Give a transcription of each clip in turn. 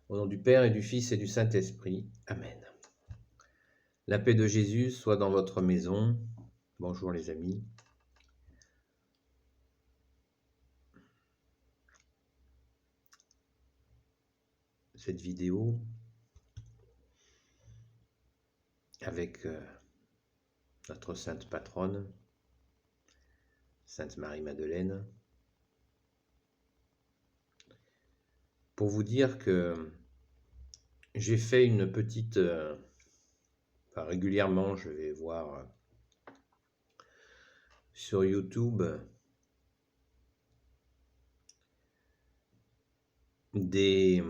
Au nom du Père et du Fils et du Saint-Esprit. Amen. La paix de Jésus soit dans votre maison. Bonjour les amis. Cette vidéo avec notre sainte patronne, Sainte Marie-Madeleine, pour vous dire que j'ai fait une petite... régulièrement, je vais voir sur YouTube des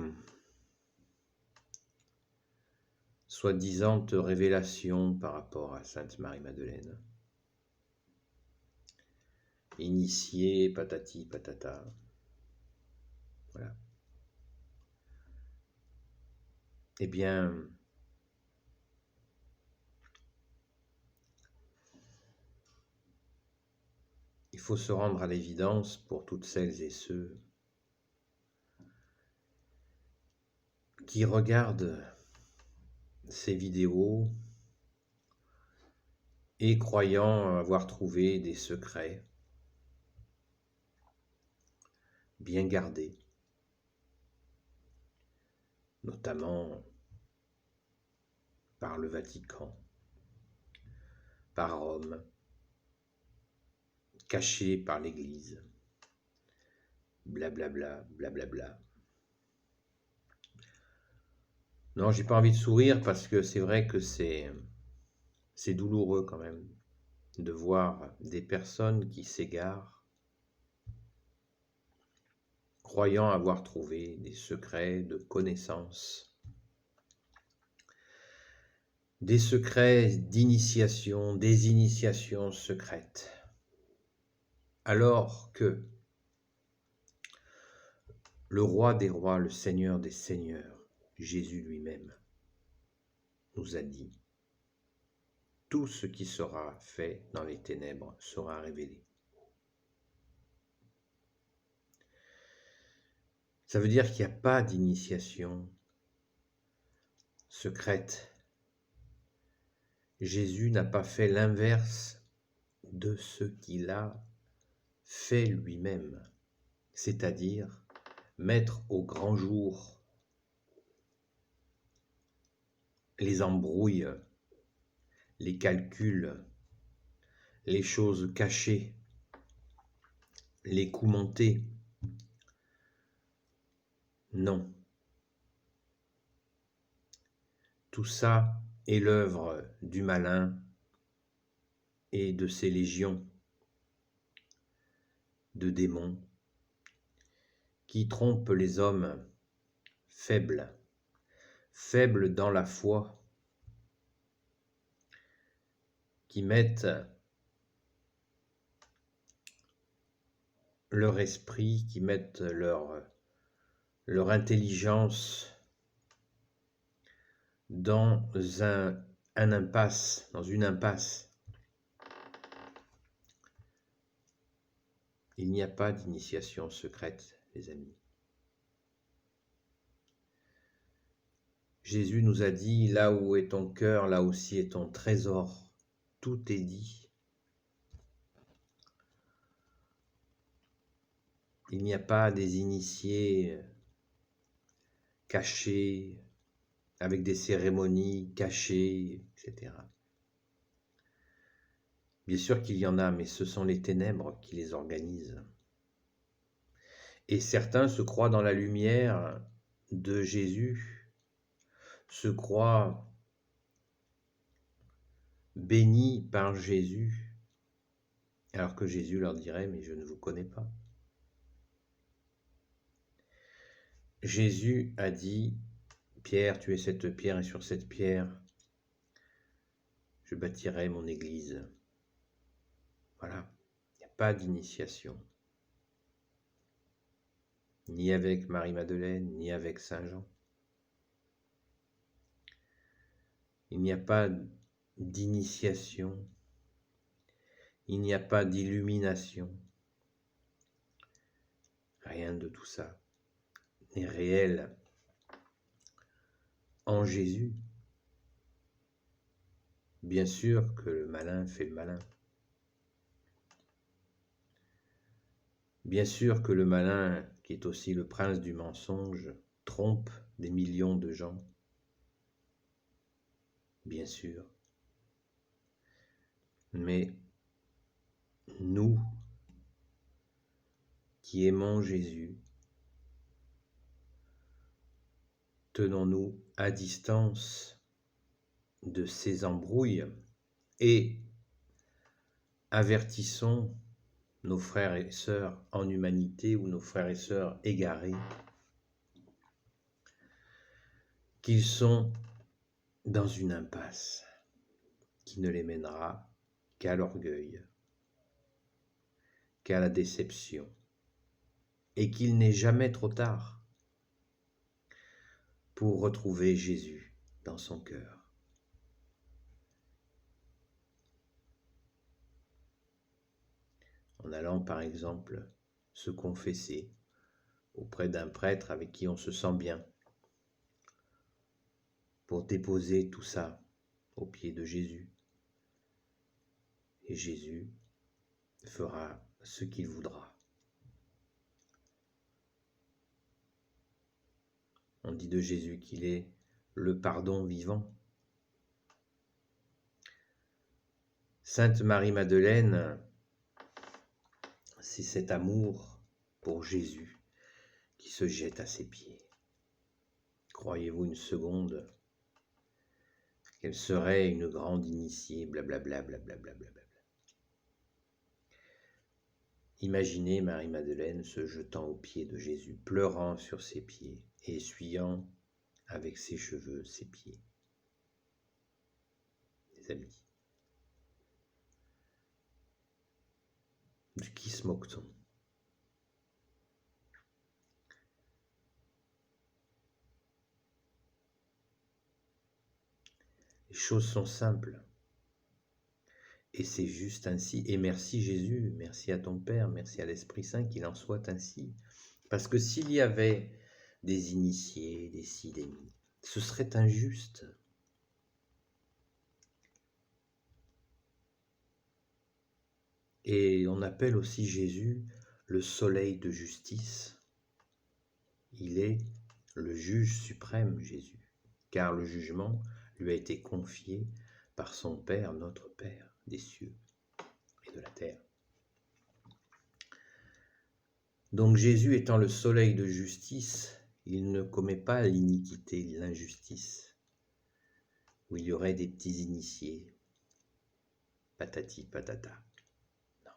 soi-disant révélations par rapport à Sainte Marie-Madeleine. Initiée, patati patata. Voilà. Eh bien, il faut se rendre à l'évidence pour toutes celles et ceux qui regardent ces vidéos et croyant avoir trouvé des secrets bien gardés, notamment par le Vatican, par Rome, cachés par l'Église, blablabla, blablabla. Non, j'ai pas envie de sourire parce que c'est vrai que c'est douloureux quand même de voir des personnes qui s'égarent, croyant avoir trouvé des secrets de connaissances, des secrets d'initiation, des initiations secrètes, alors que le roi des rois, le Seigneur des seigneurs, Jésus lui-même, nous a dit: tout ce qui sera fait dans les ténèbres sera révélé. Ça veut dire qu'il n'y a pas d'initiation secrète. Jésus n'a pas fait l'inverse de ce qu'il a fait lui-même, c'est-à-dire mettre au grand jour les embrouilles, les calculs, les choses cachées, les coups montés. Non. Tout ça est l'œuvre du malin et de ses légions de démons qui trompent les hommes faibles, faibles dans la foi, qui mettent leur esprit, qui mettent leur intelligence dans une impasse. Il n'y a pas d'initiation secrète, les amis. Jésus nous a dit: là où est ton cœur, là aussi est ton trésor. Tout est dit. Il n'y a pas des initiés cachés, avec des cérémonies cachées, etc. Bien sûr qu'il y en a, mais ce sont les ténèbres qui les organisent. Et certains se croient dans la lumière de Jésus, se croient bénis par Jésus, alors que Jésus leur dirait: mais je ne vous connais pas. Jésus a dit: Pierre, tu es cette pierre, et sur cette pierre, je bâtirai mon église. Voilà, il n'y a pas d'initiation. Ni avec Marie-Madeleine, ni avec Saint-Jean. Il n'y a pas d'initiation. Il n'y a pas d'illumination. Rien de tout ça n'est réel en Jésus. Bien sûr que le malin fait le malin. Bien sûr que le malin, qui est aussi le prince du mensonge, trompe des millions de gens. Bien sûr. Mais nous, qui aimons Jésus, tenons-nous à distance de ces embrouilles et avertissons nos frères et sœurs en humanité ou nos frères et sœurs égarés qu'ils sont dans une impasse qui ne les mènera qu'à l'orgueil, qu'à la déception, et qu'il n'est jamais trop tard pour retrouver Jésus dans son cœur. En allant par exemple se confesser auprès d'un prêtre avec qui on se sent bien, pour déposer tout ça aux pieds de Jésus. Et Jésus fera ce qu'il voudra. On dit de Jésus qu'il est le pardon vivant. Sainte Marie-Madeleine, c'est cet amour pour Jésus qui se jette à ses pieds. Croyez-vous une seconde qu'elle serait une grande initiée, blablabla, blablabla, blablabla. Imaginez Marie-Madeleine se jetant aux pieds de Jésus, pleurant sur ses pieds et essuyant avec ses cheveux ses pieds. Les amis, de qui se moque-t-on? Les choses sont simples. Et c'est juste ainsi. Et merci Jésus, merci à ton Père, merci à l'Esprit Saint qu'il en soit ainsi. Parce que s'il y avait des initiés, des ci, des mi, ce serait injuste. Et on appelle aussi Jésus le soleil de justice. Il est le juge suprême, Jésus, car le jugement lui a été confié par son Père, notre Père des cieux et de la terre. Donc Jésus étant le soleil de justice, il ne commet pas l'iniquité, l'injustice, où il y aurait des petits initiés, patati patata. Non.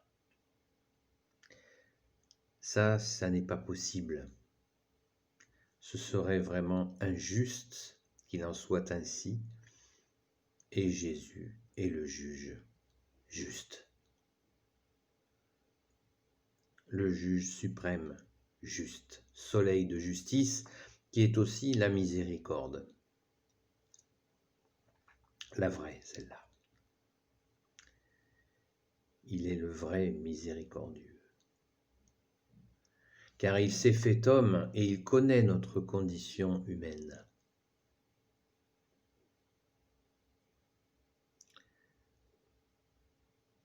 Ça n'est pas possible. Ce serait vraiment injuste qu'il en soit ainsi, et Jésus est le juge juste. Le juge suprême, juste, soleil de justice, qui est aussi la miséricorde. La vraie, celle-là. Il est le vrai miséricordieux. Car il s'est fait homme et il connaît notre condition humaine.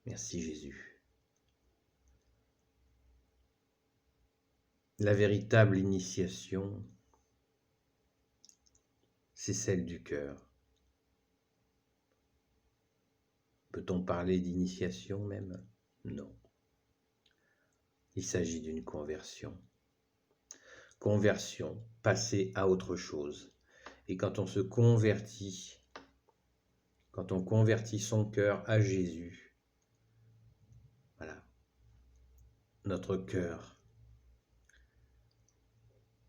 Merci Jésus. La véritable initiation, c'est celle du cœur. Peut-on parler d'initiation même? Non. Il s'agit d'une conversion. Conversion, passer à autre chose. Et quand on se convertit, quand on convertit son cœur à Jésus, voilà, notre cœur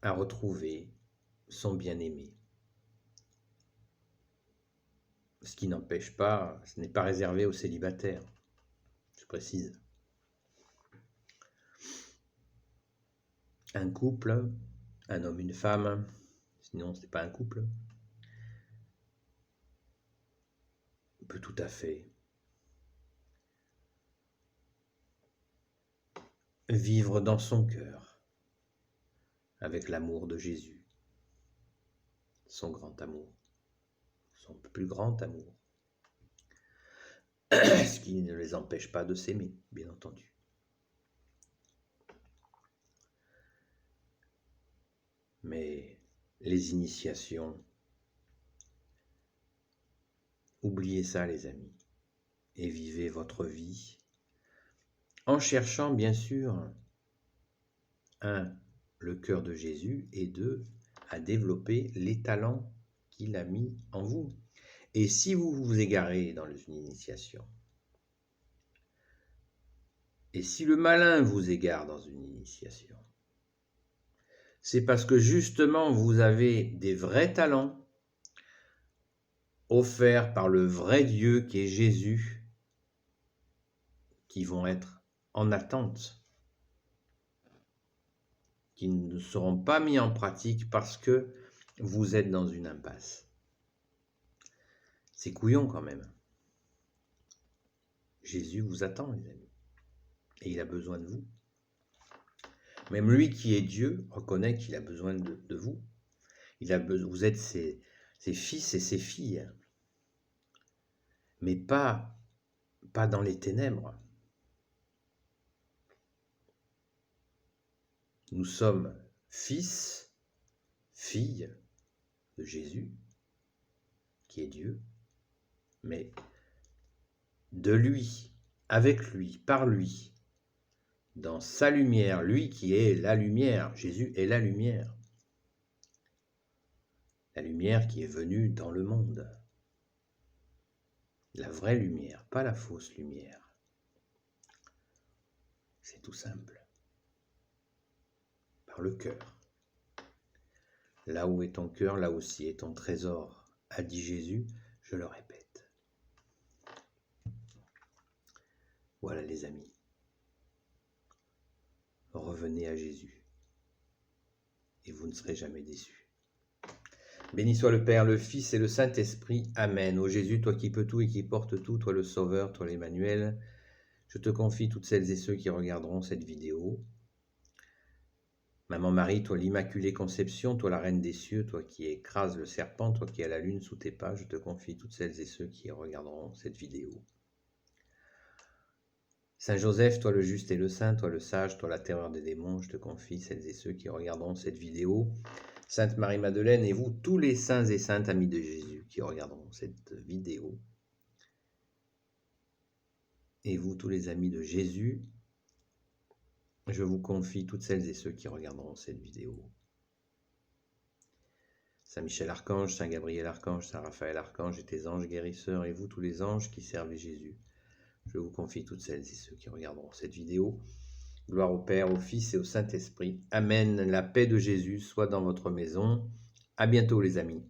a retrouvé son bien-aimé. Ce qui n'empêche pas, ce n'est pas réservé aux célibataires, je précise. Un couple, un homme, une femme, sinon ce n'est pas un couple, peut tout à fait vivre dans son cœur avec l'amour de Jésus, son grand amour. son plus grand amour. Ce qui ne les empêche pas de s'aimer, bien entendu. Mais les initiations, oubliez ça les amis, et vivez votre vie en cherchant bien sûr, le cœur de Jésus, et 2, à développer les talents qu'il a mis en vous. Et si vous vous égarez dans une initiation, et si le malin vous égare dans une initiation, c'est parce que justement vous avez des vrais talents offerts par le vrai Dieu qui est Jésus, qui vont être en attente, qui ne seront pas mis en pratique parce que vous êtes dans une impasse. C'est couillon quand même. Jésus vous attend, les amis, et il a besoin de vous. Même lui qui est Dieu reconnaît qu'il a besoin de vous. Vous êtes ses fils et ses filles, mais pas dans les ténèbres. Nous sommes fils, filles de Jésus, qui est Dieu, mais de lui, avec lui, par lui, dans sa lumière, lui qui est la lumière. Jésus est la lumière qui est venue dans le monde. La vraie lumière, pas la fausse lumière. C'est tout simple. Par le cœur. Là où est ton cœur, là aussi est ton trésor, a dit Jésus, je le répète. Voilà les amis. Revenez à Jésus et vous ne serez jamais déçus. Béni soit le Père, le Fils et le Saint-Esprit. Amen. Ô Jésus, toi qui peux tout et qui portes tout, toi le Sauveur, toi l'Emmanuel, je te confie toutes celles et ceux qui regarderont cette vidéo. Maman Marie, toi l'Immaculée Conception, toi la Reine des cieux, toi qui écrases le serpent, toi qui as la lune sous tes pas, je te confie toutes celles et ceux qui regarderont cette vidéo. Saint Joseph, toi le juste et le saint, toi le sage, toi la terreur des démons, je te confie celles et ceux qui regarderont cette vidéo. Sainte Marie-Madeleine et vous, tous les saints et saintes amis de Jésus qui regarderont cette vidéo. Et vous, tous les amis de Jésus, je vous confie toutes celles et ceux qui regarderont cette vidéo. Saint Michel Archange, Saint Gabriel Archange, Saint Raphaël Archange et tes anges guérisseurs, et vous, tous les anges qui servent Jésus, je vous confie toutes celles et ceux qui regarderont cette vidéo. Gloire au Père, au Fils et au Saint-Esprit. Amen. La paix de Jésus soit dans votre maison. À bientôt les amis.